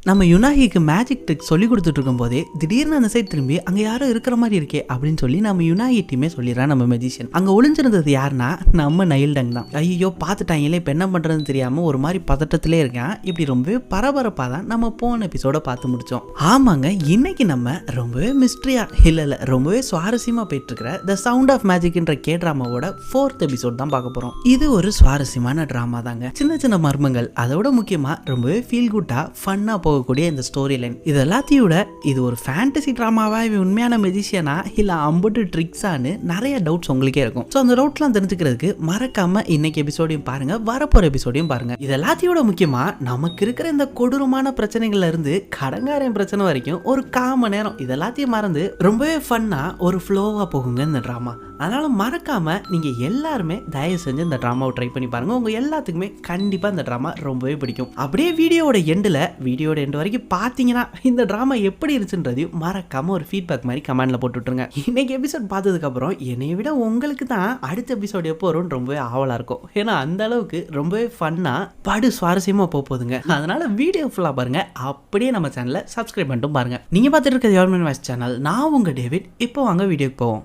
நம்ம யுனாகிக்கு magic trick சொல்லி கொடுத்துட்டு இருக்கும் போதே திடீர்னு அந்த சைட் திரும்பி அங்க யாரோ இருக்கிற மாதிரி இருக்கே அப்படின்னு சொல்லி நம்ம யுனாகி டீமே சொல்லிடுறான் நம்ம மெஜிஷியன். அங்க ஒளிஞ்சிருந்தது யாருன்னா நம்ம நைல் டங் தான். ஐயோ பாத்துட்டாங்களே இப்ப என்ன பண்றதுன்னு தெரியாம ஒரு மாதிரி பதட்டத்திலே இருக்கேன். இப்படி ரொம்பவே பரபரப்பா தான் நம்ம போன எபிசோட பார்த்து முடிச்சோம். ஆமாங்க, இன்னைக்கு நம்ம ரொம்பவே மிஸ்ட்ரியா இல்ல ரொம்பவே சுவாரஸ்யமா போயிட்டு இருக்கிற த சவுண்ட் ஆஃப் மேஜிக்ன்ற கே டிராமாவோட 4th எபிசோட் தான் பார்க்க போறோம். இது ஒரு சுவாரஸ்யமான டிராமா தாங்க. சின்ன சின்ன மர்மங்கள், அதோட முக்கியமா ரொம்பவே ஃபீல் குட்டா ஃபன்னா போகக்கூடிய இந்த ஸ்டோரி லைன், இது எல்லாத்தையும் விட இது ஒரு ஃபேண்டசி டிராமாவா, இவன் உண்மையான மெஜிஷியனா இல்ல அம்புட்டு ட்ரிக்ஸானு நிறைய டவுட்ஸ் உங்களுக்கே இருக்கும். ஸோ அந்த டவுட்லாம் தெரிஞ்சுக்கிறதுக்கு மறக்காம இன்னைக்கு எபிசோடையும் பாருங்க, வரப்போற எபிசோடையும் பாருங்க. இது எல்லாத்தையோட முக்கியமா நமக்கு இருக்கிற இந்த கொடூரமான பிரச்சனைகள்ல இருந்து கடங்காரன் பிரச்சனை வரைக்கும் ஒரு 1/4 மணி நேரம் இது எல்லாத்தையும் மறந்து ரொம்பவே ஃபன்னா ஒரு ஃப்ளோவா போகுங்க இந்த டிராமா. அதனால மறக்காம நீங்க எல்லாருமே தயவு செஞ்சு இந்த டிராமாவை ட்ரை பண்ணி பாருங்க. உங்க எல்லாத்துக்குமே கண்டிப்பா இந்த டிராமா ரொம்பவே பிடிக்கும். அப்படியே வீடியோட எண்டு வரைக்கும் பார்த்தீங்கன்னா இந்த டிராமா எப்படி இருந்துச்சுன்றதையும் மறக்காம ஒரு ஃபீட்பேக் மாதிரி கமெண்ட்ல போட்டு விட்டுருங்க. இன்னைக்கு எபிசோட் பார்த்ததுக்கு அப்புறம் என்னைய விட உங்களுக்கு தான் அடுத்த எபிசோட் எப்போ வரும்னு ரொம்பவே ஆவலா இருக்கும். ஏன்னா அந்த அளவுக்கு ரொம்பவே ஃபன்னா படு சுவாரஸ்யமா போகுதுங்க. அதனால வீடியோ ஃபுல்லா பாருங்க, அப்படியே நம்ம சேனலை சப்ஸ்கிரைப் பண்ணிட்டு பாருங்க. நீங்க பார்த்துட்டு இருக்கிறது யுவர் வாய்ஸ் சேனல். நான் உங்க டேவிட். இப்போ வாங்க வீடியோக்கு போவோம்.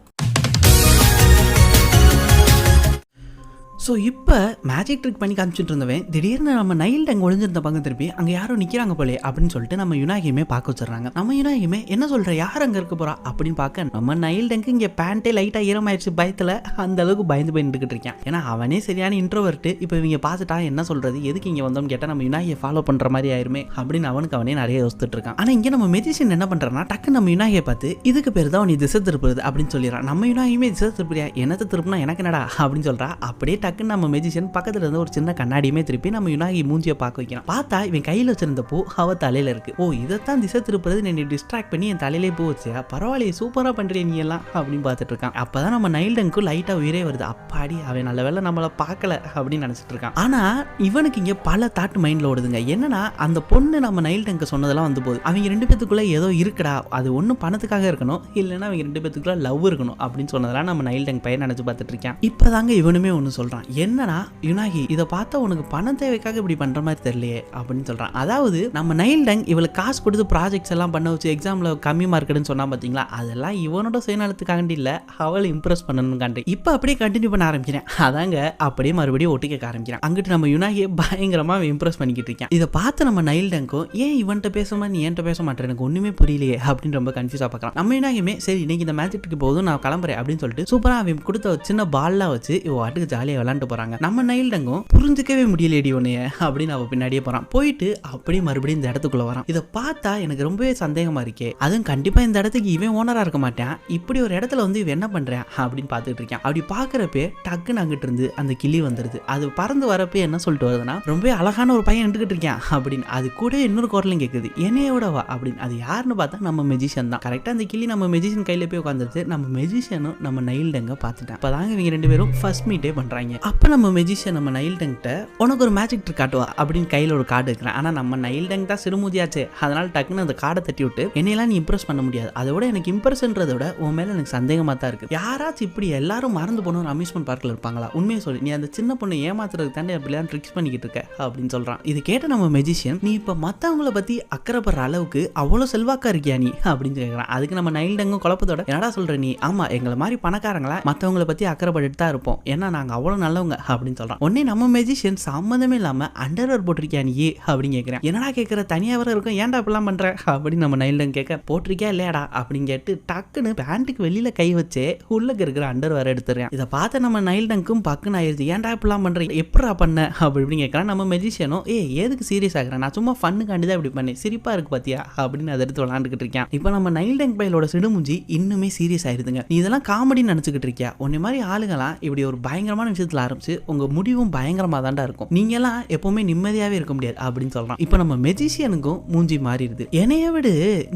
ஸோ இப்போ மேஜிக் ட்ரிக் பண்ணி காமிச்சிட்டு இருந்தவன் திடீர்னு நம்ம நைல் டங் ஒளிஞ்சிருந்த பக்கம் திருப்பி அங்கே யாரோ நிற்கிறாங்க போலே அப்படின்னு சொல்லிட்டு நம்ம யுனாகியுமே பார்க்க வச்சிடறாங்க. நம்ம யுனாகியுமே என்ன சொல்கிற, யார் அங்கே இருக்க போகிறா அப்படின்னு பார்க்க நம்ம நைல் டங்கு இங்கே பேண்ட்டே லைட்டாக ஈரமாயிடுச்சு பயத்தில், அந்த அளவுக்கு பயந்து போயிட்டு இருக்கேன். ஏன்னா அவனே சரியான இன்ட்ரோவர்ட்டு. இப்போ இவங்க பார்த்துட்டா என்ன சொல்கிறது, எதுக்கு இங்கே வந்தோம்னு கேட்டால் நம்ம யுனாகியை ஃபாலோ பண்ணுற மாதிரி ஆயிருமே அப்படின்னு அவனே நிறைய யோசிச்சுட்டு இருக்கான். ஆனால் இங்கே நம்ம மெஜிஷியன் என்ன பண்ணுறான்னா டக்கு நம்ம யுனாகியை பார்த்து இதுக்கு பேர் தான் நீ திசை திருப்புறது அப்படின்னு சொல்லிடுறான். நம்ம யுனாகியுமே திசை திருப்பியா, என்னத்தை திருப்பினா எனக்கு என்னடா அப்படின்னு சொல்கிறா. அப்படியே டக்கு நம்ம மெஜிஷியன் பக்கத்துல இருந்து ஒரு சின்ன கண்ணாடியுமே திருப்பி நம்ம யுனாகி மூஞ்சியை பார்க்க வைக்கிறான். பார்த்தா இவன் கையில் வச்சிருந்த பூ அவ தலையில இருக்கு. ஓ, இதைத்தான் திசை திருப்புறது, நீ டிஸ்ட்ராக்ட் பண்ணி என் தலையிலே பூ வச்சியா, பரவாயில்லையே சூப்பரா பண்றிய நீ எல்லாம் அப்படின்னு பார்த்துட்டு இருக்கான். அப்பதான் நம்ம நைல் டங்க்கு லைட்டா உயிரே வருது. அப்பாடி அவன் நல்ல வேலை நம்மளை பார்க்கல அப்படின்னு நினைச்சிட்டு இருக்கான். ஆனா இவனுக்கு இங்க பல தாட்டு மைண்ட்ல ஓடுதுங்க. என்னன்னா அந்த பொண்ணு நம்ம நைல் டங்க்கு சொன்னதெல்லாம் வந்து போகுது. அவங்க 2 பேத்துக்குள்ள ஏதோ இருக்குடா, அது ஒன்னும் பணத்துக்காக இருக்கணும், இல்லைன்னா அவங்க 2 பேத்துக்குள்ள லவ் இருக்கணும் அப்படின்னு சொன்னதெல்லாம் நம்ம நைல் டங்க் பையன் நினைச்சு பார்த்துட்டு இருக்கான். இப்பதாங்க இவனுமே ஒன்னு சொல்றான். என்னன்னா யுனாகி இதை பார்த்தா உனக்கு பணம் தேவைக்காக இப்படி பண்ற மாதிரி தெரியலையே அப்படின்னு சொல்றான். அதாவது நம்ம நைல் டங் இவளுக்கு காசு கொடுத்து ப்ராஜெக்ட்ஸ் எல்லாம் பண்ண வச்சு எக்ஸாம்ல கம்மி மார்க்குன்னு சொன்னா பாத்தீங்களா, அதெல்லாம் இவனோட சுயநலத்துக்காண்டி இல்ல, அவளை இம்ப்ரெஸ் பண்ணணும் காண்டி. இப்ப அப்படியே கண்டினியூ பண்ண ஆரம்பிக்கிறேன். அதாங்க அப்படியே மறுபடியும் ஒட்டி கேட்க ஆரம்பிக்கிறேன். அங்கிட்டு நம்ம யுனாகியை பயங்கரமா இம்ப்ரெஸ் பண்ணிக்கிட்டு இருக்கேன். இதை பார்த்து நம்ம நைல் டங்கும் ஏன் இவன்ட்ட பேசாம நீ என்கிட்ட பேச மாட்டேன், எனக்கு ஒண்ணுமே புரியலையே அப்படின்னு ரொம்ப கன்ஃபியூஸா பார்க்கலாம். நம்ம யுனாகியுமே சரி இன்னைக்கு இந்த மேட்சுக்கு போதும் நான் கிளம்புறேன் அப்படின்னு சொல்லிட்டு சூப்பரா அவன் கொடுத்த சின்ன பால்லாம் வச்சு இவ வாட்டுக்கு ஜாலியா விளையாண்டு போறாங்க. நம்ம நைல் டங்கும் புரிஞ்சுக்கவே முடியலடி உன்னைய அப்படின்னு அவ பின்னாடியே போறான். போயிட்டு அப்படியே மறுபடியும் இந்த இடத்துக்குள்ள வரான். இதை பார்த்தா எனக்கு ரொம்பவே சந்தேகமா இருக்கே, அதுவும் கண்டிப்பா இந்த இடத்துக்கு இவன் ஓனரா இருக்க மாட்டான், இப்படி ஒரு இடத்துல வந்து இவன் என்ன பண்றான் அப்படின்னு பார்த்துட்டு இருக்கேன். அப்படி பாக்குறப்பே டக்குன்னு அங்கிட்டு இருந்து அந்த கிளி வந்துருது. அது பறந்து வரப்பே என்ன சொல்லிட்டு வருதுன்னா, ரொம்பவே அழகான ஒரு பையன் எடுத்துக்கிட்டு இருக்கேன் அப்படின்னு. அது கூட இன்னொரு குரலும் கேட்குது, என்னையோட வா அப்படின்னு. அது யாருன்னு பார்த்தா நம்ம மெஜிஷியன் தான். கரெக்டா அந்த கிளி நம்ம மெஜிஷியன் கையில போய் உட்காந்துருது. நம்ம மெஜிஷியனும் நம்ம நைல் டங்க பார்த்துட்டேன். அப்பதாங்க இவங்க 2 பேரும் ஃபர்ஸ்ட் மீட்டே பண்றாங்க. அப்ப நம்ம மெஜிஷியன் நம்ம நைல் டங்கிட்ட உனக்கு ஒரு மேஜிக் ட்ரிக் காட்டுவா அப்படின்னு கையில் ஒரு கார்டு இருக்கிறேன். ஆனால் நம்ம நைல் டங் தான் சிறுமூதியாச்சு, அதனால டக்குன்னு அந்த கார்டை தட்டி விட்டு என்னையெல்லாம் நீ இம்ப்ரெஸ் பண்ண முடியாது, அதோட எனக்கு இம்ப்ரெஸ்ன்றதை விட உன் மேலே எனக்கு சந்தேகமாக தான் இருக்கு. யாராச்சும் இப்படி எல்லாரும் மறந்து போன ஒரு அம்யூஸ்மெண்ட் பார்க்கில் இருப்பாங்களா, உண்மையை சொல்லி நீ அந்த சின்ன பொண்ணை ஏமாத்துறதுக்கு தாண்டி அப்படிலாம் ட்ரிக்ஸ் பண்ணிக்கிட்டு இருக்க அப்படின்னு சொல்றான். இது கேட்ட நம்ம மெஜிஷியன் நீ இப்போ மற்றவங்கள பற்றி அக்கறைப்படுற அளவுக்கு அவ்வளோ செல்வாக்கா இருக்கியா நீ அப்படின்னு கேட்குறான். அதுக்கு நம்ம நைல் டங்கும் குழப்பத்தோட என்னடா சொல்ற நீ, ஆமா எங்களை மாதிரி பணக்காரங்களா மற்றவங்கள பற்றி அக்கறைப்பட்டு தான் இருப்போம், ஏன்னா நாங்கள் அவ்வளோ நல்லவங்க அப்படின்னு சொல்றான். உடனே நம்ம மெஜிஷியன் சம்மந்தமே இல்லாம அண்டர்வேர் போட்டிருக்கியா நீ அப்படின்னு கேட்கிறேன். என்னடா கேட்கிற, தனியா வர இருக்கும் ஏன்டா இப்பெல்லாம் பண்ற அப்படின்னு நம்ம நைல் டங் கேட்க, போட்டிருக்கியா இல்லையாடா அப்படின்னு கேட்டு டக்குன்னு பேண்ட்டுக்கு வெளியில கை வச்சே உள்ளக்கு இருக்கிற அண்டர்வேர் எடுத்துறேன். இதை பார்த்து நம்ம நைல் டங்கும் பக்குன்னு ஆயிடுச்சு. ஏன்டா இப்பெல்லாம் பண்ற, எப்படா பண்ண அப்படின்னு கேட்கறான். நம்ம மெஜிஷியனும் எதுக்கு சீரியஸ் ஆகுறேன், நான் சும்மா ஃபன்னுக்காண்டி தான் இப்படி பண்ணேன், சிரிப்பா இருக்கு பாத்தியா அப்படின்னு அதை எடுத்து விளாண்டுக்கிட்டு இருக்கேன். இப்போ நம்ம நைல் டங் பையலோட சிடுமுஞ்சி இன்னுமே சீரியஸ் ஆயிருதுங்க. நீ இதெல்லாம் காமெடின்னு நினைச்சுக்கிட்டு இருக்கியா, உன்னை மாதிரி ஆளுங்களாம் இப்படி ஒரு பயங்கரமான விஷயத்துல ஆரம்பிச்சு உங்க முடிவும் பயங்கரமா தாண்டா இருக்கும், நீங்க எல்லாம் எப்பவுமே நிம்மதியாவே இருக்க முடியாது அப்படின்னு சொல்றான். இப்போ நம்ம மெஜிஷியனுக்கும் மூஞ்சி மாறிடுது. என்னைய விட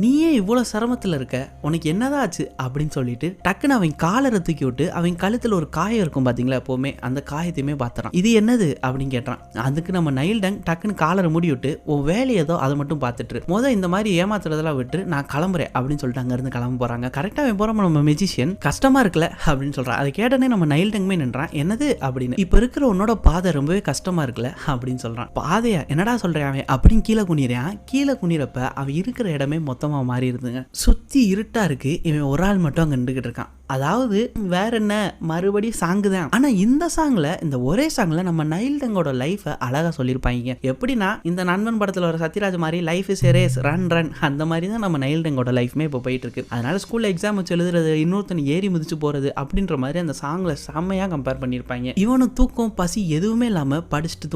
நீயே இவ்வளவு சிரமத்துல இருக்க, உனக்கு என்னதான் ஆச்சு அப்படின்னு சொல்லிட்டு டக்குன்னு அவன் காலரை தூக்கி விட்டு அவன் கழுத்துல ஒரு காயம் இருக்கும் பாத்தீங்களா எப்பவுமே, அந்த காயத்தையுமே பாத்துறான். இது என்னது அப்படின்னு கேட்டான். அதுக்கு நம்ம நைல் டங் டக்குன்னு காலரை மூடி விட்டு உன் வேலை ஏதோ அதை மட்டும் பார்த்துட்டு இந்த மாதிரி ஏமாத்துறதெல்லாம் விட்டு நான் கிளம்புறேன் அப்படின்னு சொல்லிட்டு அங்க இருந்து கிளம்ப போறாங்க. கரெக்டா அவன் போறோம் நம்ம மெஜிஷியன் கஷ்டமா இருக்குல்ல அப்படின்னு சொல்றான். அதை கேட்டனே நம்ம நைல் டங்குமே நின்றான். என்னது அப்படின்னு. இப்ப இருக்கிற உன்னோட பாதை ரொம்பவே கஷ்டமா இருக்குல்ல அப்படின்னு சொல்றான். பாதையா என்னடா சொல்றேன் அவன் அப்படின்னு கீழே குனிறான். கீழே குனிறப்ப அவன் இருக்கிற இடமே மொத்தமா மாறி இருந்துங்க. சுத்தி இருட்டா இருக்கு. இவன் ஒரு ஆள் மட்டும் அங்க நின்றுகிட்டு இருக்கான். அதாவது வேற என்ன, மறுபடியும் சாங்கு தான். ஆனா இந்த சாங்ல, இந்த ஒரே சாங்ல நம்ம நைல் டங்கோட லைஃப அழகா சொல்லியிருப்பாங்க. எப்படின்னா இந்த நண்பன் படத்துல ஒரு சத்யராஜ் மாதிரி life is a race, run run, அந்த மாதிரி தான் நம்ம நைல் டங்கோட லைஃப்மே இப்போ போயிட்டு இருக்கு. அதனால ஸ்கூல்ல எக்ஸாம் வச்சு எழுதுறது, இன்னொருத்தன் ஏறி மிதிச்சு போறது அப்படின்ற மாதிரி அந்த சாங்ல செம்மையா கம்பேர் பண்ணியிருப்பாங்க. இவனும் தூக்கம் பசி எதுவுமே இல்லாம படிச்சுட்டு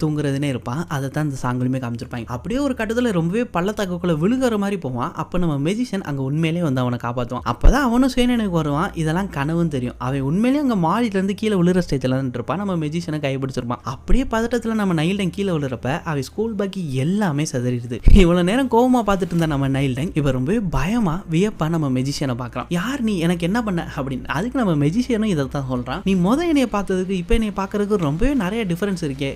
தூங்குறதுன்னே இருப்பான். அதை தான் இந்த சாங்குலுமே காமிச்சிருப்பாங்க. அப்படியே ஒரு கட்டத்துல ரொம்பவே பள்ளத்தாக்குள்ள விழுகிற மாதிரி போவான். அப்ப நம்ம மெஜிஷியன் அங்க உண்மையிலேயே வந்து அவனை காப்பாற்றுவான். அப்பதான் அவனும் சுயநினைவுக்கு வருவான். இதெல்லாம் கனவுன்னு தெரியும். அவன் உண்மையிலேயே அங்க மாடியில இருந்து கீழே விழுற ஸ்டேஜ்ல இருப்பான். நம்ம மெஜிஷியனை கைப்பிடிச்சிருப்பான். அப்படியே பதட்டத்துல நம்ம நைல் டங் கீழே விழுறப்ப அவன் ஸ்கூல் பாக்கி எல்லாமே சதறிடுது. இவ்வளவு நேரம் கோவமா பார்த்துட்டு இருந்த நம்ம நைல் டங் இப்ப ரொம்பவே பயமா வியப்பா நம்ம மெஜிஷியனை பார்க்கறான். யார் நீ, எனக்கு என்ன பண்ண அப்படின்னு. அதுக்கு நம்ம மெஜிஷியனும் இதை தான் சொல்றான். நீ என்னைய பார்த்ததுக்கு இப்ப என்னைய பார்க்கறதுக்கு ரொம்பவே நிறைய டிஃபரன்ஸ் இருக்கே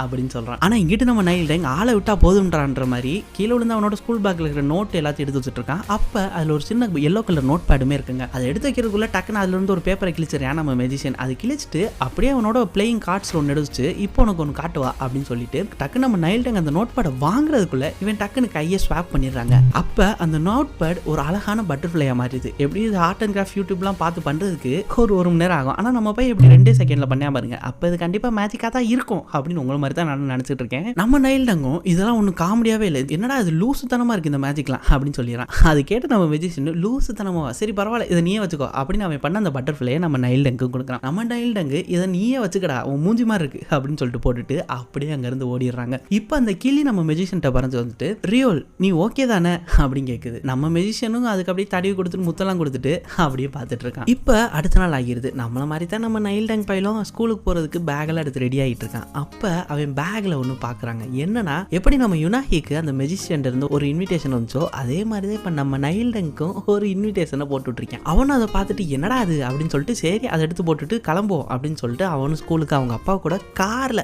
அப்படின்னு சொல்றான். ஆனா இங்கிட்டு நம்ம நைல் டங் ஆளை விட்டா போதும்ன்றான்ற மாதிரி கீழே விழுந்து அவனோட ஸ்கூல் பேக்ல இருக்கிற நோட் எல்லாத்தையும் எடுத்து வச்சுட்டு இருக்கான். அப்ப அதுல ஒரு சின்ன எல்லோ கலர் நோட் பேடுமே இருக்குங்க. அதை எடுத்து வைக்கிறதுக்குள்ள டக்குன்னு அதுல இருந்து ஒரு பேப்பரை கிழிச்சிருக்கான் நம்ம மெஜிஷியன். அது கிழிச்சிட்டு அப்படியே அவனோட பிளேயிங் கார்ட்ஸ்ல ஒன்று எடுத்து இப்போ உனக்கு ஒன்று காட்டுவா அப்படின்னு சொல்லிட்டு டக்குன்னு நம்ம நைல் டங் அந்த நோட் பேடை வாங்குறதுக்குள்ள இவன் டக்குன்னு கையை ஸ்வாப் பண்ணிடுறாங்க. அப்ப அந்த நோட் பேட் ஒரு அழகான பட்டர்ஃபிளையா மாறிடுது. எப்படி இது ஆர்ட் அண்ட் கிராஃப்ட் யூடியூப்லாம் பார்த்து பண்றதுக்கு ஒரு மணி நேரம் ஆகும். ஆனா நம்ம போய் எப்படி 2 செகண்ட்ல பண்ணா பாருங்க. அப்ப இது கண்டிப்பா மேஜிக்கா தான் இருக்கும் அப்படின்னு உங்களை மாதிரி தான் நான் நினைச்சிட்டு இருக்கேன். நம்ம நைல் டங்கும் இதெல்லாம் ஒன்றும் காமெடியாவே இல்லை, என்னடா இது லூசுத்தனமா இருக்கு இந்த மேஜிக்லாம் அப்படின்னு சொல்லிடுறான். அது கேட்டு நம்ம மெஜிஷியன் லூசுத்தனமா, சரி பரவாயில்ல இதை நீயே வச்சுக்கோ அப்படின்னு அவன் பண்ண அந்த பட்டர்ஃபிளையை நம்ம நைல் டங்கு கொடுக்குறான். நம்ம நைல் டங்கு இதை நீயே வச்சுக்கடா, உன் மூஞ்சி மாதிரி இருக்கு அப்படின்னு சொல்லிட்டு போட்டுட்டு அப்படியே அங்கிருந்து ஓடிடுறாங்க. இப்போ அந்த கிளி நம்ம மெஜிஷியன்ட்ட பறந்து வந்துட்டு ரியோல் நீ ஓகே தானே அப்படின்னு கேட்குது. நம்ம மெஜிஷியனும் அதுக்கு அப்படியே தடவி கொடுத்துட்டு முத்தெல்லாம் கொடுத்துட்டு அப்படியே பார்த்துட்டு இருக்கான். இப்போ அடுத்த நாள் ஆகிருது. நம்மள மாதிரி தான் நம்ம நைல் டங் பையலும் ஸ்கூலுக்கு போறதுக்கு பேக் எல்லாம் எடுத்து ரெடி ஆகிட்டு இருக்கான். அப்ப அவன் பேக்ல ஒன்று பாக்குறாங்க. என்னன்னா எப்படி நம்ம யுனாஹிக்கு அந்த மெஜிஷியன் இருந்து ஒரு இன்விடேஷன் வந்துச்சோ அதே மாதிரி தான் இப்ப நம்ம நைல் டங்க்கும் ஒரு இன்விடேஷனை போட்டுட்டு இருக்கேன். அவனும் அதை பார்த்துட்டு என்னடா அது அப்படின்னு சொல்லிட்டு சரி அதை எடுத்து போட்டுட்டு கிளம்புவோம் அப்படின்னு சொல்லிட்டு அவனும் ஸ்கூலுக்கு அவங்க அப்பா கூட கார்ல,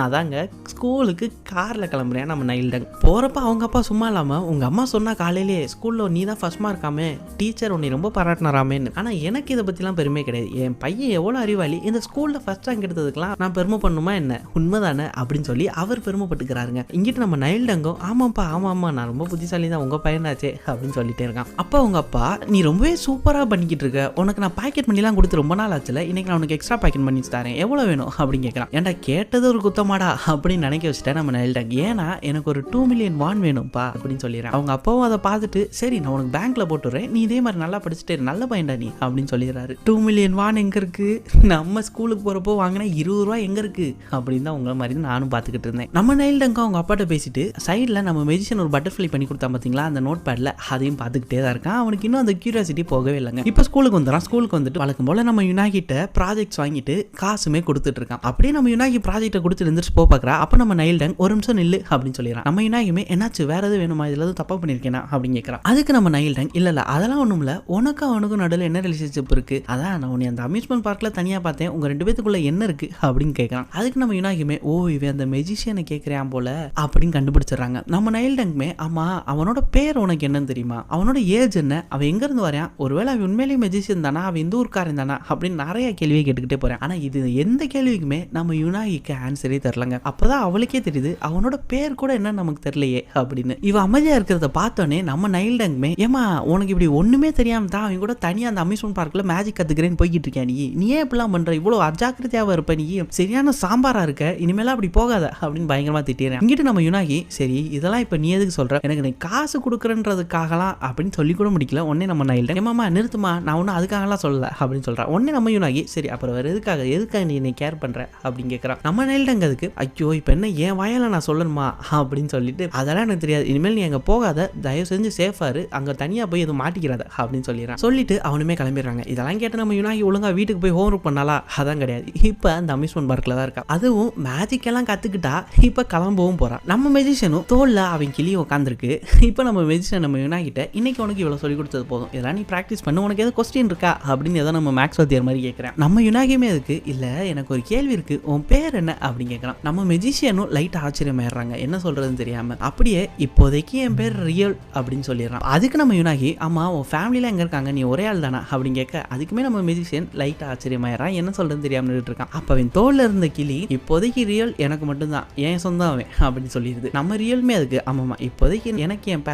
அதாங்க ஸ்கூலுக்கு கார்ல கிளம்புறேன். நம்ம நைல் டங் போறப்ப அவங்க அப்பா சும்மா இல்லாம உங்க அம்மா சொன்னா காலையிலே ஸ்கூல்ல நீ தான் ஃபர்ஸ்ட் மார்க்காமே, டீச்சர் உன்னை ரொம்ப பாராட்டினாராமேன்னு. ஆனா எனக்கு இதை பத்திலாம் பெருமை கிடையாது. என் பையன் எவ்வளவு அறிவாளி, இந்த ஸ்கூல்ல ஃபர்ஸ்ட் ரேங்க் எடுத்ததுக்கெல்லாம் நான் பெருமை பண்ணுமா என்ன, உண்மைதானே அப்படின்னு சொல்லி அவர் பெருமைப்பட்டுக்கிறாருங்க. இங்கிட்டு நம்ம நைல் டங்கும் ஆமாப்பா ஆமா நான் ரொம்ப புத்திசாலி தான், உங்க பையனாச்சே அப்படின்னு சொல்லிட்டே இருக்கான். அப்பா உங்க அப்பா நீ ரொம்பவே சூப்பரா பண்ணிக்கிட்டு இருக்க, உனக்கு நான் பாக்கெட் பண்ணிலாம் கொடுத்து ரொம்ப நாள் ஆச்சுல, இன்னைக்கு நான் உனக்கு எக்ஸ்ட்ரா பாக்கெட் பண்ணி தரேன், எவ்வளவு வேணும் அப்படின்னு கேட்கறான். ஏன்டா கேட்டது ஒரு குத்தமாடா அப்படின்னு நினைக்க வச்சுட்டேன் நம்ம நைல் டங். ஏன்னா எனக்கு ஒரு 2 மில்லியன் வான் வேணும்ப்பா அப்படின்னு சொல்லிடுறேன். அவங்க அப்பாவும் அதை பார்த்துட்டு சரி நான் உனக்கு பேங்க்ல போட்டுறேன், நீ இதே மாதிரி நல்லா படிச்சுட்டு நல்ல பையன்டா நீ அப்படின்னு சொல்லிடுறாரு. 2 மில்லியன் வான் எங்க இருக்கு, நம்ம ஸ்கூலுக்கு போறப்போ வாங்கினா 20 ரூபாய் எங்க இருக்கு அப்படின்னு தான் உங்களை மாதிரி நானும் பார்த்துக்கிட்டு இருந்தேன். நம்ம நைல் டங்கும் அவங்க அப்பாட்ட பேசிட்டு சைட்ல நம்ம மெஜிஷியன் ஒரு பட்டர்ஃபிளை பண்ணி கொடுத்தா பாத்தீங்களா அந்த நோட் பேட்ல, அதையும் பார்த்துக்கிட்டே தான் இருக்கான். அவனுக்கு இன்னும் அந்த கியூரியாசிட்டி போகவே இல்லைங்க. இப்போ ஸ்கூலுக்கு வந்துடும். ஸ்கூலுக்கு வந்துட்டு வழக்கம் போல நம்ம யுனாகிட்ட ப்ராஜெக்ட்ஸ் வாங்கிட்டு காசுமே கொடுத்துட்டு இருக்கான். அப்படியே நம்ம யுனாகி ப்ராஜெக்ட்டை கொடுத்துட்டு இருந்துட்டு பாக்குறா. அப்ப நம்ம நைல் டங் ஒரு நிமிஷம் நில்லு அப்படின்னு சொல்லிடுறான். நம்ம யுனாகியுமே என்னாச்சு வேற எதுவும் வேணுமா, இதுல எதுவும் தப்பா பண்ணிருக்கேனா அப்படின்னு கேட்கறான். அதுக்கு நம்ம நைல் டங் இல்ல அதெல்லாம் ஒண்ணும் இல்ல, உனக்கும் அவனுக்கும் நடுவில் என்ன ரிலேஷன்ஷிப் இருக்கு, அதான் நான் உன்னை அந்த அம்யூஸ்மெண்ட் பார்க்ல தனியா பார்த்தேன், உங்க 2 பேத்துக்குள்ள என்ன இருக்கு அப்படின்னு கேட்கறான். அதுக்கு நம்ம யுனாகியுமே ஓ இவன் அந்த மெஜிஷியனை கேட்கிறான் போல அப்படின்னு கண்டுபிடிச்சிடறாங்க. நம்ம நைல் டங்குமே ஆமா அவனோட பேர் உனக்கு என்னன்னு தெரியுமா, அவனோட ஏஜ் என்ன, அவன் எங்க இருந்து வரான், ஒருவேளை அவன் உண்மையிலேயே மெஜிஷியன் தானா, அவன் இந்த ஊர்க்காரன் தானா அப்படின்னு நிறைய கேள்வியை கேட்டுக்கிட்டே போறேன். ஆனா இது எந்த கேள்விக்குமே நம்ம யுனாகிக்கு ஆன்சரே தெரியலங்க. அப்பதான் அவளுக்கே தெரியுது அவனோட பேர் கூட என்ன நமக்கு தெரியலையே அப்படின்னு. இவ அமைதியா இருக்கிறத பார்த்தோன்னே நம்ம நைல் டங்குமே ஏமா உனக்கு இப்படி ஒண்ணுமே தெரியாம தான் அவன் கூட தனியா அந்த அம்யூஸ்மெண்ட் பார்க்ல மேஜிக் கத்துக்கிறேன்னு போய்கிட்டு இருக்கேன், நீ ஏன் இப்படிலாம் பண்ற, இவ்வளவு அஜாக்கிரதையாவ இருப்ப, நீ சரியான சாம்பாரா இருக்க, இனிமேலாம் அப்படி போகாத அப்படின்னு பயங்கரமா திட்டிடுறேன். இங்கிட்டு நம்ம யுனாகி சரி இதெல்லாம் இப்ப நீ எதுக்கு சொல்ற, எனக்கு நீ காசு கொடுக்குறன்றதுக்காகலாம் அப்படின்னு சொல்லி கூட முடிக்கல. உடனே நம்ம நைல் டங் ஏமாமா நிறுத்துமா நான் ஒன்னும் அதுக்காகலாம் சொல்லல அப்படின்னு சொல்றான். உடனே நம்ம யுனாகி சரி அப்புறம் வேற எதுக்காக நீ என்னை கேர் பண்ற அப்படின்னு கேட்கறான். நம்ம நைல் டங் அதுக்கு ஐயோ இப்ப என்ன என் வாயால நான் சொல்லணுமா அப்படின்னு சொல்லிட்டு அதெல்லாம் எனக்கு தெரியாது, இனிமேல் நீ அங்க போகாத, தயவு செஞ்சு சேஃபா இரு, அங்க தனியா போய் எதுவும் மாட்டிக்கிறாத அப்படின்னு சொல்லிடுறான். சொல்லிட்டு அவனுமே கிளம்பிடுறாங்க. இதெல்லாம் கேட்டு நம்ம யுனாகி ஒழுங்கா வீட்டுக்கு போய் ஹோம் ஒர்க் பண்ணாலா, அதான் கிடையாது, இப்ப அந்த அம்யூஸ்மெண்ட் பார்க்ல தான் இருக்கா. அதுவும் மேஜிக் எல்லாம் கத்துக்கிட்டா இப்ப கிளம்பவும் போறான். நம்ம மெஜிஷியனும் தோல்ல அவன் கிளியும் உட்காந்துருக்கு. இப்ப நம்ம மெஜிஷியன் நம்ம யுனாகிட்ட இன்னைக்கு உனக்கு இவ்வளவு சொல்லி கொடுத்தது போதும், இதெல்லாம் நீ பிராக்டிஸ் பண்ண, உனக்கு உனக்கு எதுவும் கொஸ்டின் இருக்கா அப்படின்னு ஏதோ நம்ம மேக்ஸ் வாத்தியார் மாதிரி கேட்குறேன். நம்ம யுனாகியுமே அதுக்கு இல்லை எனக்கு ஒரு கேள்வி இருக்கு, உன் பேர் என்ன அப்படின்னு கேட்குறான். நம்ம மெஜிஷியனும் லைட் ஆச்சரியமாயிடுறாங்க, என்ன சொல்றதுன்னு தெரியாம. அப்படியே இப்போதைக்கு என் பேர் ரியல் அப்படின்னு சொல்லிடுறான். அதுக்கு நம்ம யுனாகி ஆமா உன் ஃபேமிலியில எங்க இருக்காங்க, நீ ஒரே ஆள் தானா அப்படின்னு கேட்க அதுக்குமே நம்ம மெஜிஷியன் லைட் ஆச்சரியமாயிடுறான், என்ன சொல்றதுன்னு தெரியாம நின்றுட்டு இருக்கான். அப்ப அவன் தோல்ல இருந்த கிளி இப்போதைக்கு ரியல் எனக்கு மட்டும்தான், என் சொந்தம் அவன் அப்படின்னு சொல்லிடுது. நம்ம ரியல்மே அதுக்கு ஆமாமா இப்போதைக்கு எனக்கு என்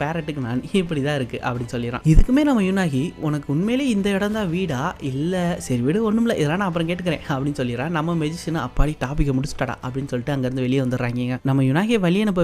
பேரட்டுக்கு நான் இப்படிதான் இருக்கு அப்படின்னு சொல்லிடுறான். இதுக்குமே நம்ம யுனாகி உனக்கு உண்மையிலே இந்த இடம் தான் வீடா இல்ல சரி வீடு ஒண்ணுமில்ல இதெல்லாம் நான் அப்புறம் கேட்டுக்கிறேன் அப்படின்னு சொல்லிடுறான். நம்ம மெஜிஷியன் அப்பாடி டாபிக்கை முடிச்சுட்டாடா அப்படின்னு சொல்லிட்டு அங்கிருந்து வெளியே வந்துடுறாங்க. நம்ம யுனாகியை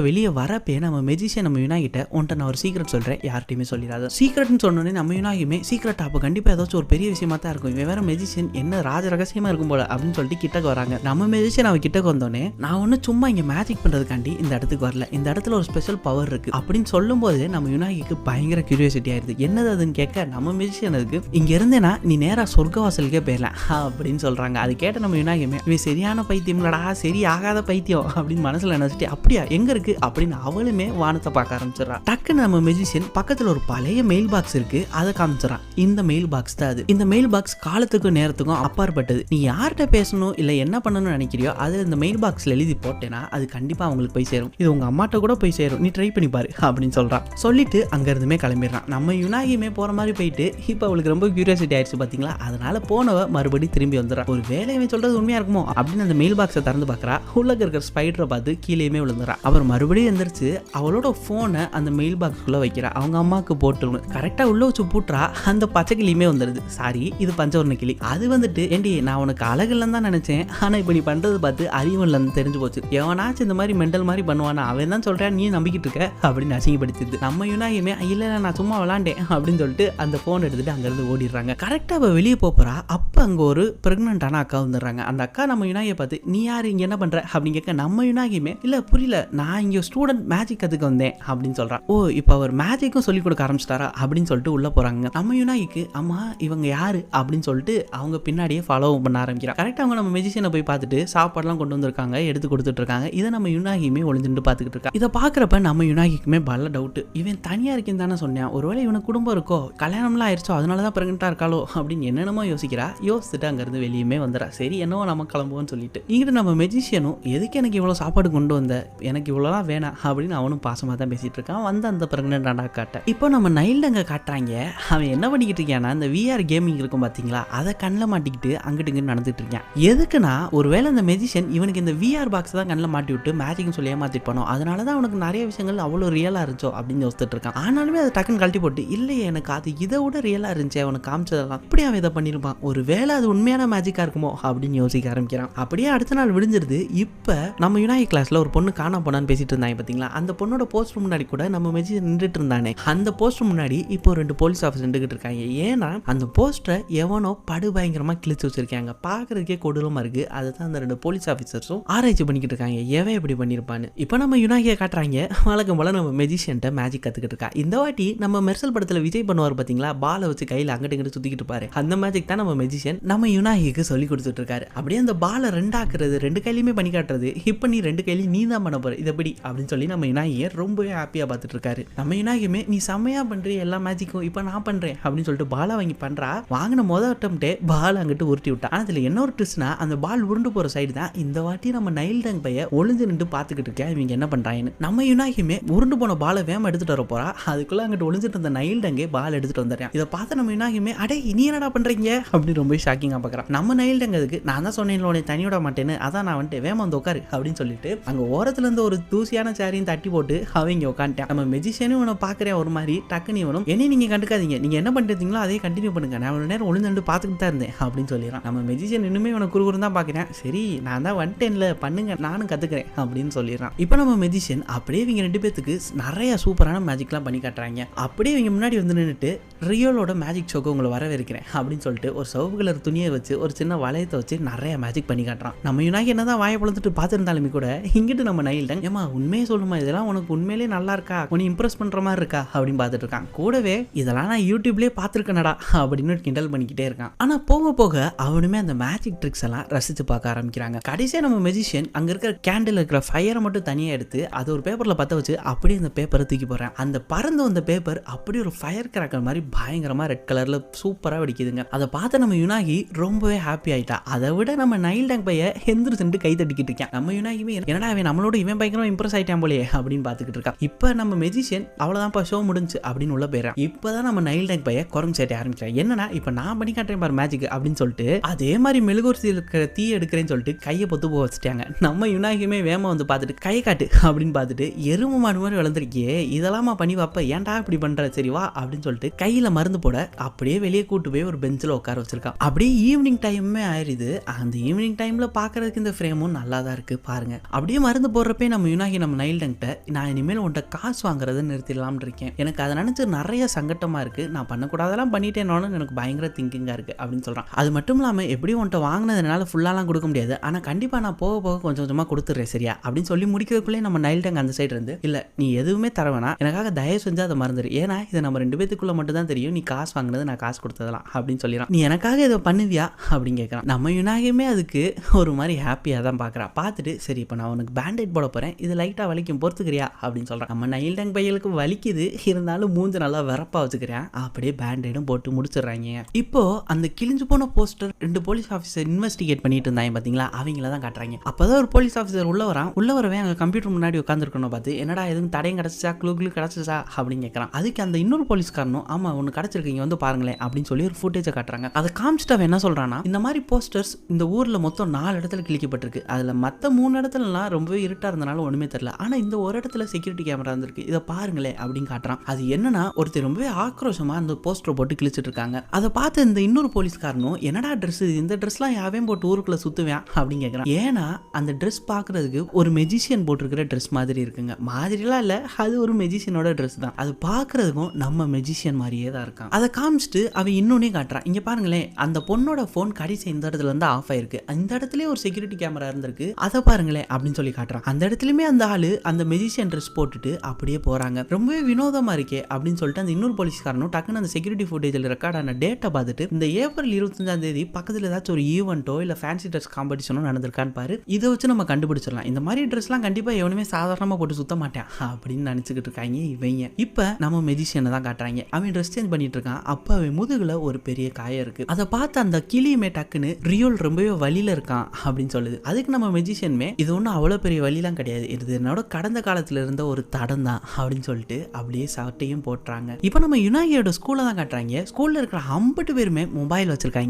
வெளியே வரப்பே நம்ம மெஜிஷியன் நம்ம யுனாகிட்ட உன்ட்ட நான் ஒரு சீக்ரெட் சொல்றேன், யார்ட்டையுமே சொல்லிடாத. சீக்ரெட்னு சொன்னோடனே நம்ம யுனாகியுமே சீக்ரெட் அப்போ கண்டிப்பா ஏதாச்சும் ஒரு பெரிய விஷயமா தான் இருக்கும், இவன் வேற மெஜிஷியன் என்ன ராஜ ரகசியமா இருக்கும் போல அப்படின்னு சொல்லிட்டு கிட்டக்கு வராங்க. நம்ம மெஜிஷியன் அவன் கிட்டக்கு வந்தோடனே நான் ஒன்னும் சும்மா இங்க மேஜிக் பண்றதுக்காண்டி இந்த இடத்துக்கு வரல, இந்த இடத்துல ஒரு ஸ்பெஷல் பவர் இருக்கு அப்படின்னு சொல்லும் போது நம்ம யுனாகிக்கு பயங்கர கியூரியாசிட்டி ஆயிருது. என்னது அதுன்னு கேட்க நம்ம மெஜிஷியன் அதுக்கு இங்க இருந்தேனா நீ நேரா சொர்க்கவாசலுக்கே போயிடலாம் அப்படின்னு சொல்றாங்க. அது கேட்ட நம்ம யுனாகியுமே இவன் சரியான பைத்தியம்லடா, சரி ஆகாத பைத்தியம் அப்படின்னு மனசுல நினைச்சிட்டு அப்படியா எங்க இருக்கு அப்படின்னு அவளுமே வானத்தை பார்க்க ஆரம்பிச்சிடறா. டக்குன்னு நம்ம மெஜிஷியன் பக்கத்துல ஒரு பழைய மெயில் பாக்ஸ் இருக்கு அதை காமிச்சிடறான். இந்த மெயில் பாக்ஸ் தான் அது. இந்த மெயில் பாக்ஸ் காலத்துக்கும் நேரத்துக்கும் அப்பாற்பட்டது, நீ யார்கிட்ட பேசணும் இல்ல என்ன பண்ணணும்னு நினைக்கிறியோ அது இந்த மெயில் பாக்ஸ்ல எழுதி போட்டேன்னா அது கண்டிப்பா அவங்களுக்கு போய் சேரும், இது உங்க அம்மாட்ட கூட போய் சேரும், நீ ட்ரை பண்ணி பாரு அப்படின்னு சொல்றான். சொல்லிட்டு அங்க இருந்துமே கிளம்பிடுறான். நம்ம யுனாகியுமே போற மாதிரி போயிட்டு இப்ப அவளுக்கு ரொம்ப கியூரியாசிட்டி ஆயிடுச்சு பாத்தீங்களா, அதனால போனவ மறுபடியும் திரும்பி வந்துடுறான். ஒரு வேலையை சொல்றது உண்மையா இருக்குமோ அப்படின்னு அந்த மெயில் பாக்ஸை திறந்து பாக்குறா. உள்ள இருக்கிற ஸ்பைடரை பார்த்து கீழேயுமே விழுந்துறா. அவர் மறுபடியும் எந்திரிச்சு அவளோட போனை அந்த மெயில் பாக்ஸ்க்குள்ள வைக்கிறா. அவங்க அம்மாவுக்கு போட்டு கரெக்டா உள்ள வச்சு பூட்டுறா. அந்த பச்சை கிளியுமே வந்துடுது. சாரி இது பஞ்சவர்ண கிளி. அது வந்துட்டு ஏண்டி நான் உனக்கு அழகுலன்னு தான் நினைச்சேன், ஆனா இப்ப நீ பண்றது பார்த்து அறிவுலன்னு தெரிஞ்சு போச்சு, எவனாச்சும் இந்த மாதிரி மெண்டல் மாதிரி பண்ணுவானா அவன் தான் சொல்றேன் நீ நம்பிக்கிட்டு இருக்க அப்படின்னு அசிங்கப்படுத்திடுது. நம்ம யுனாகியுமே இல்ல நான் சும்மா விளாண்டேன் அப்படின்னு சொல்லிட்டு அந்த போன் எடுத்துட்டு அங்க இருந்து ஓடிடுறாங்க. கரெக்டா அவ வெளியே போறா. அப்ப அங்க ஒரு பிரெக்னன்டான அக்கா வந்துடுறாங்க. அந்த அக்கா நம்ம யுனாகியை பார்த்து நீ யாரு இங்க என்ன பண்ற அப்படின்னு கேட்க நம்ம யுனாகியுமே இல்ல புரியல நான் இங்க ஸ்டூடெண்ட் மேஜிக் கத்துக்க வந்தேன் அப்படின்னு சொல்றான். ஓ இப்ப அவர் மேஜிக்கும் சொல்லி கொடுக்க ஆரம்பிச்சிட்டாரா அப்படின்னு சொல்லிட்டு உள்ள போறாங்க. நம்ம யுனாகிக்கு அம்மா இவங்க யாரு அப்படின்னு சொல்லிட்டு அவங்க பின்னாடியே ஃபாலோ பண்ண ஆரம்பிக்கிறான். கரெக்டா அவங்க நம்ம மெஜிஷியனை போய் பார்த்துட்டு சாப்பாடுலாம் கொண்டு வந்திருக்காங்க, எடுத்து கொடுத்துட்டு இருக்காங்க. இதை நம்ம யுனாகியுமே ஒளிஞ்சுட்டு பார்த்துக்கிட்டு இருக்கா. இதை பாக்குறப்ப நம்ம யுனாகிக்குமே பல டவுட், இவன் தனியா இருக்கேன்னு தானே சொன்னேன், ஒருவேளை இவனுக்கு குடும்பம் இருக்கோ கல்யாணம்லாம் ஆயிடுச்சோ அதனாலதான் பிரெக்னெண்டா இருக்காளோ அப்படின்னு என்னென்னமோ யோசிக்கிறா. யோசிச்சுட்டு அங்க இருந்து வெளியுமே வந்துடா. சரி என்னவோ நம்ம கிளம்புவோம்னு சொல்லிட்டு இங்கிட்டு நம்ம மெஜிஷியனும் எதுக்கு எனக்கு இவ்வளவு சாப்பாடு கொண்டு வந்த, எனக்கு இவ்வளவுலாம் வேணாம் அப்படின்னு அவனும் பாசமா தான் பேசிட்டு இருக்கான். வந்து அந்த பிரெக்னென்டான காட்ட இப்போ நம்ம நைல்டங்க காட்டுறாங்க. அவன் என்ன பண்ணிக்கிட்டு இருக்கான்னா இந்த VR கேமிங் இருக்கும் பாத்தீங்களா அதை கண்ணில் மாட்டிக்கிட்டு அங்கிட்டு இங்கிட்டு நடந்துட்டு இருக்கான். எதுக்குன்னா ஒருவேளை இந்த மெஜிஷியன் இவனுக்கு இந்த VR பாக்ஸ் தான் கண்ணில் மாட்டி விட்டு மேஜிக்னு சொல்லி ஏமாத்திட்டு போனோம், அதனாலதான் அவனுக்கு நிறைய விஷயங்கள் அவ்வளோ ரியலா இருந்துச்சோ அப்படின்னு யோசிச்சுட்டு இருக்கான். ஆனாலுமே அதை டக்குன்னு கழட்டி போட்டு இல்லையே எனக்கு அது இதை விட ரியலா இருந்துச்சு அவனுக்கு காமிச்சதெல்லாம், இப்படி அவன் இதை பண்ணிருப்பான், ஒருவேளை அது உண்மையான மேஜிக்கா இருக்குமோ அப்படின்னு யோசிக்க ஆரம்பிக்கிறான். அப்படியே அடுத்த நாள் விடிஞ்சிருது. இப்ப நம்ம யுனாகி கிளாஸ்ல ஒரு பொண்ணு காணாம போனான்னு பேசிட்டு இருந்தாங்க பாத்தீங்களா, அந்த பொண்ணோட போஸ்டர் முன்னாடி கூட நம்ம மெஜிஷியன் நின்றுட்டு இருந்தானே, அந்த போஸ்டர் முன்னாடி இப்போ 2 போலீஸ் ஆஃபீஸர் நின்றுட்டு இருக்காங்க. ஏன்னா அந்த போஸ்டரை எவனோ படு பயங்கரமா கிழிச்சு வச்சிருக்காங்க, பாக்குறதுக்கே கொடூரமா இருக்கு. அதுதான் அந்த 2 போலீஸ் ஆஃபீஸர்ஸும் ஆராய்ச்சி பண்ணிக்கிட்டு இருக்காங்க, எவன் எப்படி பண்ணிருப்பான்னு. இப்போ நம்ம யுனாகியை காட்டுறாங்க. வழக்கம் போல நம்ம மெஜிஷியன்ட்ட மேஜிக் கத்துக்கிட்டு இருக்கா. இந்த வாட்டி நம்ம மெர்சல் படத்துல விஜய் பண்ணுவார் பாத்தீங்களா, பாலை வச்சு கையில அங்கிட்டு இங்கிட்டு சுத்திக்கிட்டு பாரு, அந்த மேஜிக் தான் நம்ம மெஜிஷியன் நம்ம யுனாகிக்கு சொல்லி கொடுத்துட்டு இருக்காரு. அப்படியே அந்த பாலை 2 ஆக்குறது, 2 கையிலுமே பண்ணி காட்டுறது, இப்ப நீ 2 கையிலையும் நீ தான் பண்ண போற இது எப்படி அப்படின்னு சொல்லி நம்ம யுனாகியை ரொம்பவே ஹாப்பியா பார்த்துட்டு இருக்காரு. நம்ம யுனாகியுமே நீ செம்மையா பண்றீ எல்லா மேஜிக்கும், இப்ப நான் பண்றேன் அப்படின்னு சொல்லிட்டு பாலை வாங்கி பண்றா. வாங்கின முதல் அட்டம்ப்டே பால் அங்கிட்டு உருட்டி விட்டா. அதுல என்ன ஒரு ட்விஸ்ட்னா அந்த பால் உருண்டு போற சைடு தான் இந்த வாட்டி நம்ம நைல்டங் பைய ஒளிஞ்சு நின்று பாத்துக்கிட்டு இருக்கேன் இவங்க என்ன பண்றாங்கன்னு. நம்ம யுனாகியுமே உருண்டு போன பாலை வேமா எடுத்துட்டு வர போறா. அதுக்குள்ள அங்கிட்டு ஒளிஞ்சிட்டு இருந்த நைல்டங்கே பால் எடுத்துட்டு வந்துடுறேன். இதை பார்த்து நம்ம யுனாகியுமே அடே இனி என்னடா பண்றீங்க அப்படின்னு ரொம்ப ஷாக்கிங்கா பாக்குறான். நம்ம நைல்டங் அதுக்கு நான் தான் சொன்னேன் உன்னை தனி விட மாட்டேன்னு, அதான் நான் வந்துட்டு வேமா வந்து உட்காரு அப்படின்னு சொல்லிட்டு அங்க ஓரத்துல இருந்து ஒரு தூசியான சேரையும் தட்டி போட்டு அவங்க உட்காந்துட்டான். நம்ம மெஜிஷியனும் இவனை பாக்குறேன் ஒரு மாதிரி டக்குன்னு இவனும் என்ன நீங்க கண்டுக்காதீங்க, நீங்க என்ன பண்றீங்களோ அதே கண்டினியூ பண்ணுங்க, நான் ஒரு நேரம் ஒளிந்து பாத்துக்கிட்டு தான் இருந்தேன் அப்படின்னு சொல்லிடுறான். நம்ம மெஜிஷியன் இன்னுமே இவனை குறுகுறு தான் பாக்குறேன். சரி நான் தான் வந்துட்டேன்ல பண்ணுங்க நானும் கத்துக்கிறேன் அப்படின்னு சொல்லிடுறான். இப்போ நம்ம மெஜிஷியன் அப்படியே இவங்க 2 பேத்துக்கு நிறைய சூப்பரான மேஜிக்லாம் பண்ணி காட்டுறாங்க. அப்படியே இவங்க முன்னாடி வந்து நின்றுட்டு ரியலோட மேஜிக் ஷோக்கு உங்களை வரவேற்கிறேன் அப்படின்னு சொல்லிட்டு ஒரு சிவப்பு கலர் துணியை வச்சு ஒரு சின்ன வளையத்தை வச்சு நிறைய மேஜிக் பண்ணி காட்டுறான். நம்ம யுனாகி என்னதான் வாயை பொழுதுட்டு பார்த்துருந்தாலுமே கூட இங்கிட்டு நம்ம நைல்டங் ஏமா உண்மையே சொல்லுமா இதெல்லாம் உனக்கு உண்மையிலே நல்லா இருக்கா, உன்னை இம்ப்ரெஸ் பண்ற மாதிரி இருக்கா அப்படின்னு பார்த்துட்டு இருக்கான். கூடவே இதெல்லாம் நான் யூடியூப்லயே பார்த்துருக்கேனடா அப்படின்னு கிண்டல் பண்ணிக்கிட்டே இருக்கான். ஆனா போக போக அவனுமே அந்த மேஜிக் ட்ரிக்ஸ் எல்லாம் ரசிச்சு பார்க்க ஆரம்பிக்கிறாங்க. கடைசியா நம்ம மெஜிஷியன் அங்க இருக்கிற கேண்டில் இருக்கிற ஃபயரை மட்டும் தனியா எடுத்து அது ஒரு பேப்பர்ல பத்த வச்சு அப்படியே அந்த பேப்பரை தூக்கி போறேன். அந்த பறந்து வந்த பேப்பர் அப்படியே ஒரு ஃபயர் கிராக்கர் மாதிரி பயங்கர பயங்கரமா ரெட் கலர்ல சூப்பரா வெடிக்குதுங்க. அதை பார்த்து நம்ம யுனாகி ரொம்பவே ஹாப்பி ஆயிட்டா. அதை விட நம்ம நைல் டேங் பைய எந்திரிச்சுட்டு கை தட்டிக்கிட்டு இருக்கேன். நம்ம யுனாகிமே என்னடா அவன் நம்மளோட இவன் பயங்கரமா இம்ப்ரெஸ் ஆயிட்டான் போலயே அப்படின்னு பாத்துக்கிட்டு இருக்கா. இப்ப நம்ம மெஜிஷியன் அவ்வளவுதான்ப்பா ஷோ முடிஞ்சு அப்படின்னு உள்ள போயிடறான். இப்பதான் நம்ம நைல் டேங் பைய குரங்கு சேட்டை ஆரம்பிச்சான். என்னன்னா இப்ப நான் பண்ணி காட்டுறேன் பாரு மேஜிக் அப்படின்னு சொல்லிட்டு அதே மாதிரி மெழுகுவர்த்தி இருக்கிற தீ எடுக்கிறேன்னு சொல்லிட்டு கையை பொத்து போக வச்சுட்டாங்க. நம்ம யுனாகிமே வேமா வந்து பார்த்துட்டு கை காட்டு அப்படின்னு பார்த்துட்டு எருமை மாடு மாதிரி வளர்ந்துருக்கியே இதெல்லாம் பண்ணி வாப்ப ஏன்டா இப்படி பண்ற சரி வா அப்படின்னு சொல்லிட்டு கையில மருந்து போட அப்படியே வெளியே கூட்டு போய் ஒரு பெஞ்சில் உட்கார வச்சிருக்கான். அப்படியே ஈவினிங் டைமே ஆயிருது. அந்த ஈவினிங் டைம்ல பாக்குறதுக்கு இந்த ஃப்ரேமும் நல்லா தான் இருக்கு பாருங்க. அப்படியே மருந்து போடுறப்பே நம்ம யுனாகி நம்ம நைல் டேங்கிட்ட நான் இனிமேல் உன்ட்ட காசு வாங்குறதை நிறுத்திடலாம் இருக்கேன். எனக்கு அதை நினைச்சு நிறைய சங்கட்டமா இருக்கு. நான் பண்ணக்கூடாதெல்லாம் பண்ணிட்டேனோன்னு எனக்கு பயங்கர திங்கிங்கா இருக்கு அப்படின்னு சொல்றான். அது மட்டும் இல்லாம எப்படியும் உன்ட்ட வாங்கினதுனால ஃபுல்லாலாம் கொடுக்க முடியாது. ஆனா கண்டிப்பா நான் போக போக கொஞ்சம் கொஞ்சமா கொடுத்துறேன் சரியா அப்படின்னு சொல்லி முடிக்கிறதுக்குள்ளே நம்ம நைல் டேங் அந்த சைடு இருந்து இல்ல நீ எதுவுமே தர வேணாம் எனக்காக தயவு செஞ்சு அதை மறந்துரு. ஏன்னா இதை நம்ம 2 பேத்துக்குள்ள மட்டும் தான் தெரியும். நீ காசு வாங்கினது நான் காசு கொடுத்ததெல்லாம் அப்படின்னு சொல்லிடுறான். நீ எனக்காக இதை பண்ணுவியா அப்படின்னு கேட்கறான். நம்ம யுனாகியுமே அதுக்கு ஒரு மாதிரி ஹாப்பியா தான் பாக்குறா. பார்த்துட்டு சரி இப்போ நான் உனக்கு பேண்டேட் போட போறேன் இது லைட்டா வலிக்கும் பொறுத்துக்கிறியா அப்படின்னு சொல்றான். நம்ம நைல் டேங் பையலுக்கு வலிக்குது இருந்தாலும் மூஞ்ச நல்லா வரப்பா வச்சுக்கிறேன். அப்படியே பேண்டேடும் போட்டு முடிச்சிடுறாங்க. இப்போ அந்த கிழிஞ்சு போன போஸ்டர் 2 போலீஸ் ஆஃபீஸர் இன்வெஸ்டிகேட் பண்ணிட்டு இருந்தாங்க பாத்தீங்களா அவங்கள தான் காட்டுறாங்க. அப்பதான் ஒரு போலீஸ் ஆஃபீஸர் உள்ள வரான். உள்ள வரவே அங்க கம்ப்யூட்டர் முன்னாடி உட்காந்துருக்கணும் பார்த்து என்னடா எதுவும் தடையும் கிடைச்சா க்ளூ கிடைச்சா அப்படின்னு கேட்கறான். அதுக்கு அந்த இன்னொரு போலீஸ்காரனும் ஆமா ஒன்னு கிடைச்சிருக்கீங்க வந்து பாருங்களேன் அப்படின்னு சொல்லி ஒரு ஃபுட்டேஜை காட்டுறாங்க. அதை காமிச்சிட்டு அவன் என்ன சொல்றான்னா இந்த மாதிரி போஸ்டர்ஸ் இந்த ஊர்ல மொத்தம் 4 இடத்துல கிழிக்கப்பட்டிருக்கு. அதுல மத்த 3 இடத்துலலாம் ரொம்பவே இருட்டா இருந்தனால ஒண்ணுமே தெரியல. ஆனா இந்த ஒரு இடத்துல செக்யூரிட்டி கேமரா இருந்திருக்கு இதை பாருங்களேன் அப்படின்னு காட்டுறான். அது என்னன்னா ஒருத்தர் ரொம்பவே ஆக்ரோஷமா அந்த போஸ்டர் போட்டு கிழிச்சிட்டு இருக்காங்க. அதை பார்த்து இந்த இன்னொரு போலீஸ்காரனும் என்னடா ட்ரெஸ் இந்த ட்ரெஸ்லாம் யாவையும் போட்டு ஊருக்குள்ள சுத்துவேன் அப்படின்னு கேட்கறான். ஏன்னா அந்த ட்ரெஸ் பாக்குறதுக்கு ஒரு மெஜிஷியன் போட்டிருக்கிற ட்ரெஸ் மாதிரி இருக்குங்க. மாதிரிலாம் இல்ல அது ஒரு மெஜிஷியனோட ட்ரெஸ் தான். அது பாக்குறதுக்கும் நம்ம மெஜிஷியன் மாதிரியே தான் இருக்கான். அதை காமிச்சிட்டு அவன் இன்னொன்னே காட்டுறான். இங்க பாருங்களேன் அந்த பொண்ணோட போன் கடைசி இந்த இடத்துல இருந்து ஆஃப் ஆயிருக்கு. அந்த இடத்துல ஒரு செக்யூரிட்டி கேமரா இருந்திருக்கு அதை பாருங்களேன் அப்படின்னு சொல்லி காட்டுறான். அந்த இடத்துலயுமே அந்த ஆளு அந்த மெஜிஷியன் ட்ரெஸ் போட்டுட்டு அப்படியே போறாங்க. ரொம்பவே வினோதமா இருக்கே அப்படின்னு சொல்லிட்டு அந்த இன்னொரு போலீஸ்காரனும் டக்குன்னு அந்த செக்யூரிட்டி ஃபுட்டேஜில் ரெக்கார்டான டேட்டா பார்த்துட்டு இந்த ஏப்ரல் 25 பக்கத்துல ஏதாச்சும் ஒரு ஈவெண்ட்டோ இல்ல ஃபேன்சி ட்ரெஸ் காம்படிஷனோ நடந்திருக்கான்னு பாரு இதை வச்சு நம்ம கண்டுபிடிச்சிடலாம். இந்த மாதிரி ட்ரெஸ்லாம் கண்டிப்பா எவனுமே சாதாரணமா போட்டு சுத்த மாட்டேன் அப்படின்னு நினைச்சுக்கிட்டு இருக்காங்க இவங்க. இப்ப நம்ம மெஜிஷியனை தான் காட்டுறாங்க. அவன் ட்ரெஸ் சேஞ்ச் பண்ணிட்டு இருக்கான். அப்ப அவன் முதுகுல ஒரு பெரிய காயம் இருக்கு. அதை பார்த்து அந்த கிளியுமே டக்குன்னு ரியோல் ரொம்பவே வலியில இருக்கான் அப்படின்னு சொல்லுது. அதுக்கு நம்ம மெஜிஷியனுமே இது ஒன்றும் அவ்வளோ பெரிய வலிலாம் கிடையாது இது என்னோட கடந்த காலத்துல இருந்த ஒரு தடம் தான் அப்படின்னு சொல்லிட்டு அப்படியே சட்டையும் போட்டுறாங்க. இப்போ நம்ம யுனாகியோட ஸ்கூல்ல தான் காட்டுறாங்க. ஸ்கூல்ல இருக்கிற 50 பேருமே மொபைல் வச்சிருக்காங்க.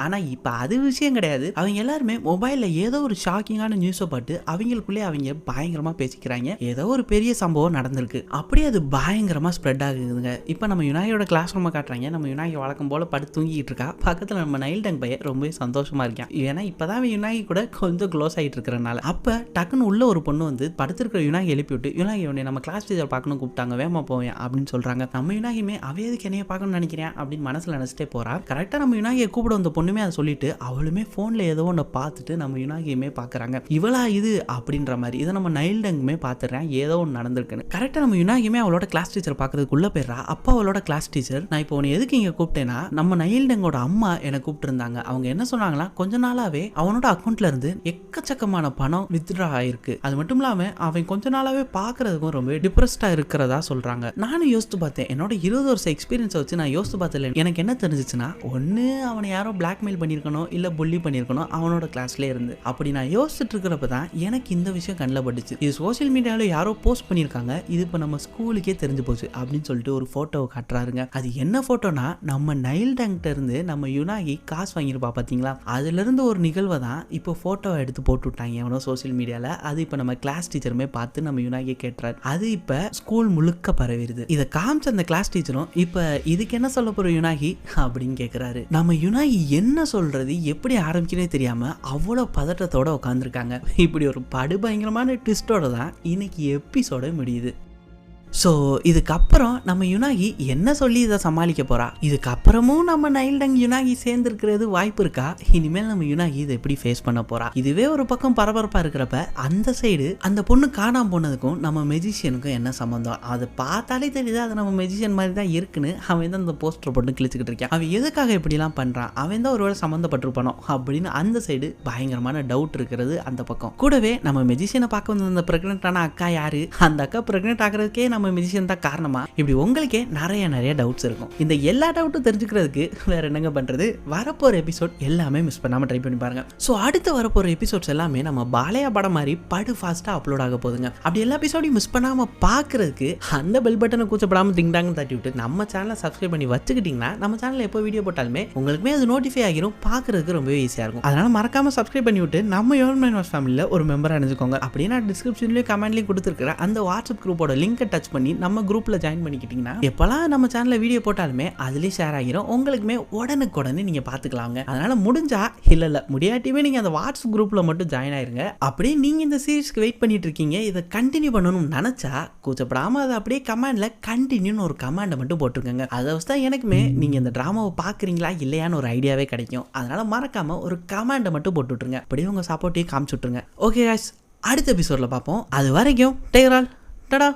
ஆனா இப்ப அது விஷயம் கிடையாது. அவங்க எல்லாருமே மொபைல்ல ஏதோ ஒரு ஷாக்கிங்கான நியூஸை பார்த்து அவங்களுக்குள்ளே அவங்க பயங்கரமா பேசிக்கிறாங்க. ஏதோ ஒரு பெரிய சம்பவம் நடந்திருக்கு அப்படியே அது பயங்கரமா ஸ்ப்ரெட் ஆகுதுங்க. இப்போ நம்ம யுனாகியோட கிளாஸ் ரூமை காட்டுறாங்க. நம்ம யுனாகி வழக்கம் போல படுத்து தூங்கிட்டு இருக்கா. பக்கத்துல நம்ம நைல் டேங் பையன் ரொம்பவே சந்தோஷமா இருக்கான். ஏன்னா இப்பதான் யுனாகி கூட கொஞ்சம் க்ளோஸ் ஆகிட்டு இருக்கிறனால. அப்ப டக்குன்னு உள்ள ஒரு பொண்ணு வந்து படுத்திருக்கிற யுனாகி எழுப்பி விட்டு யுனாகி உடனே நம்ம கிளாஸ் டீச்சர் பார்க்கணும் கூப்பிட்டாங்க வேமா போவேன் அப்படின்னு சொல்றாங்க. நம்ம யுனாகியுமே அவையதுக்கு என்னைய பார்க்கணும்னு நினைக்கிறேன் அப்படின்னு மனசுல நினைச்சிட்டே போறா. கரெக்டா நம்ம யுனாகியை கூப்பிட வந்த பொண்ணுமே அதை சொல்லிட்டு அவளுமே போன்ல ஏதோ ஒன்று பார்த்துட்டு நம்ம யுனாகியுமே பாக்குறாங்க. இவளா இது அப்படின்ற மாதிரி. இதை நம்ம நைல் டேங்குமே பார்த்துறேன் ஏதோ ஒன்று நடந்திருக்குன்னு. கரெக்டா நம்ம யுனாகியுமே அவளோட கிளாஸ் டீச்சர் பார்க்கறதுக்குள்ள போயிடுறா. அப்பா அவளோட கிளாஸ் டீச்சர் நான் இப்போ உன்னை எதுக்கு இங்க கூப்பிட்டேன்னா நம்ம நைல் டேங்கோட அம்மா என்னை கூப்பிட்டு இருந்தாங்க. அவங்க என்ன சொன்னாங்களா கொஞ்ச நாளாவே அவனோட அக்கௌண்ட்ல இருந்து எக்கச்சக்கமான பணம் வித்ட்ரா ஆயிருக்கு. அது மட்டும் இல்லாம அவன் கொஞ்ச நாளாவே பாக்குறதுக்கும் ரொம்ப டிப்ரெஸ்டா இருக்கிறதா சொல்றாங்க. நானும் யோசித்து பார்த்தேன். என்னோட 20 வருஷம் எக்ஸ்பீரியன்ஸ் வச்சு நான் யோசித்து பார்த்தேன். எனக்கு என்ன தெரிஞ்சிச்சுன்னா ஒன்னு அவனை யாரோ பிளாக்மெயில் பண்ணிருக்கணும் இல்ல புள்ளி பண்ணிருக்கணும் அவனோட கிளாஸ்ல இருந்து. அப்படி நான் யோசிச்சுட்டு இருக்கிறப்ப தான் எனக்கு இந்த விஷயம் கண்ணில் பட்டுச்சு. இது சோசியல் மீடியால யாரோ போஸ்ட் பண்ணிருக்காங்க. இது இப்ப நம்ம ஸ்கூலுக்கே தெரிஞ்சு போச்சு அப்படின்னு சொல்லிட்டு ஒரு போட்டோவை காட்டுறாருங்க. அது என்ன போட்டோனா நம்ம நைல் டேங்கிட்ட இருந்து நம்ம யுனாகி காசு வாங்கிருப்பா பாத்தீங்களா அதுல இருந்து ஒரு நிகழ்வை தான் இப்போ போட்டோவை எடுத்து போட்டு விட்டாங்க எவனோ சோசியல் மீடியால. அது இப்ப நம்ம கிளாஸ் டீச்சருமே பார்த்து நம்ம யுனாகி கேட்டுறாரு. அது இப்ப ஸ்கூல் முழுக்க பரவிடுது. இதை காமிச்ச அந்த கிளாஸ் டீச்சரும் இப்ப இதுக்கு என்ன சொல்ல போற யுனாகி அப்படின்னு கேக்குறாரு. நம்ம யுனாகி என்ன சொல்றது எப்படி ஆரம்பிக்கிறே தெரியாம அவ்வளவு பதட்டத்தோட உட்காந்துருக்காங்க. இப்படி ஒரு படுபயங்கரமான ட்விஸ்டோட தான் இன்னைக்கு எபிசோட முடியுது. ஸோ இதுக்கப்புறம் நம்ம யுனாகி என்ன சொல்லி இதை சமாளிக்க போறா? இதுக்கப்புறமும் நம்ம நைல் டேங் யுனாகி சேர்ந்துருக்கிறது வாய்ப்பு இருக்கா? இனிமேல் நம்ம யுனாகி இதை எப்படி ஃபேஸ் பண்ண போறா? இதுவே ஒரு பக்கம் பரபரப்பா இருக்கிறப்ப அந்த சைடு அந்த பொண்ணு காணாம போனதுக்கும் நம்ம மெஜிஷியனுக்கும் என்ன சம்பந்தம்? அதை பார்த்தாலே தெரியுது அது நம்ம மெஜிஷியன் மாதிரி தான் இருக்குன்னு. அவன் தான் அந்த போஸ்டர் போட்டு கிழிச்சுக்கிட்டு இருக்கான். அவன் எதுக்காக இப்படிலாம் பண்றான்? அவன் தான் ஒருவேளை சம்மந்தப்பட்டிருப்பானோ அப்படின்னு அந்த சைடு பயங்கரமான டவுட் இருக்கிறது அந்த பக்கம். கூடவே நம்ம மெஜிஷியனை பார்க்க வந்த அந்த பிரெக்னென்டான அக்கா யாரு? அந்த அக்கா பிரெக்னென்ட் ஆகிறதுக்கே நம்ம நம்ம மியூசிஷியன் தான் காரணமா, இப்படி உங்களுக்கே நிறைய டவுட்ஸ் இருக்கும். இந்த எல்லா டவுட்டும் தெரிஞ்சுக்கிறதுக்கு வேற என்னங்க பண்றது, வரப்போற எபிசோட் எல்லாமே மிஸ் பண்ணாம ட்ரை பண்ணி பாருங்க. ஸோ அடுத்து வரப்போற எபிசோட்ஸ் எல்லாமே நம்ம பாலையா படம் மாதிரி படு ஃபாஸ்டா அப்லோட் ஆக போகுதுங்க. அப்படி எல்லா எபிசோடையும் மிஸ் பண்ணாம பாக்குறதுக்கு அந்த பெல் பட்டனை கூச்சப்படாம திங்டாங்க தட்டி விட்டு நம்ம சேனலை சப்ஸ்கிரைப் பண்ணி வச்சுக்கிட்டீங்கன்னா நம்ம சேனல் எப்போ வீடியோ போட்டாலுமே உங்களுக்குமே அது நோட்டிஃபை ஆகிரும், பாக்குறதுக்கு ரொம்பவே ஈஸியா இருக்கும். அதனால மறக்காம சப்ஸ்கிரைப் பண்ணி விட்டு நம்ம யோன் மைன் வாஸ் ஃபேமிலியில ஒரு மெம்பரா அணிஞ்சுக்கோங்க. அப்படியே நான் டிஸ்கிரிப்ஷன்லயும் கமெண்ட்லயும் கொடுத்துருக்கிற அந்த வாட்ஸ்அப் குரூப்போட லிங்கை டச் பண்ணி நம்ம குரூப்ல ஜாயின் பண்ணிக்கிட்டீங்கன்னா எப்பெல்லாம் நம்ம சேனல்ல வீடியோ போட்டாலுமே அதுலயும் ஷேர் ஆகிரும், உங்களுக்குமே உடனுக்குடனே நீங்க பாத்துக்கலாங்க. அதனால முடிஞ்சா இல்ல முடியாட்டியுமே நீங்க அந்த வாட்ஸ்அப் குரூப்ல மட்டும் ஜாயின் ஆயிருங்க. அப்படியே நீங்க இந்த சீரிஸ்க்கு வெயிட் பண்ணிட்டு இருக்கீங்க, இதை கண்டினியூ பண்ணணும்னு நினைச்சா கூச்சப்படாம அதை அப்படியே கமெண்ட்ல கண்டினியூன்னு ஒரு கமெண்டை மட்டும் போட்டுருக்கங்க. அதை வச்சு தான் எனக்குமே நீங்க இந்த டிராமாவை பாக்குறீங்களா இல்லையான்னு ஒரு ஐடியாவே கிடைக்கும். அதனால மறக்காம ஒரு கமெண்டை மட்டும் போட்டு விட்டுருங்க, அப்படியே உங்க சப்போர்ட்டையும் காமிச்சு விட்டுருங்க. ஓகே गाइस, அடுத்த எபிசோட்ல பார்ப்போம். அது வரைக்கும் டேக் ஆல், டடா.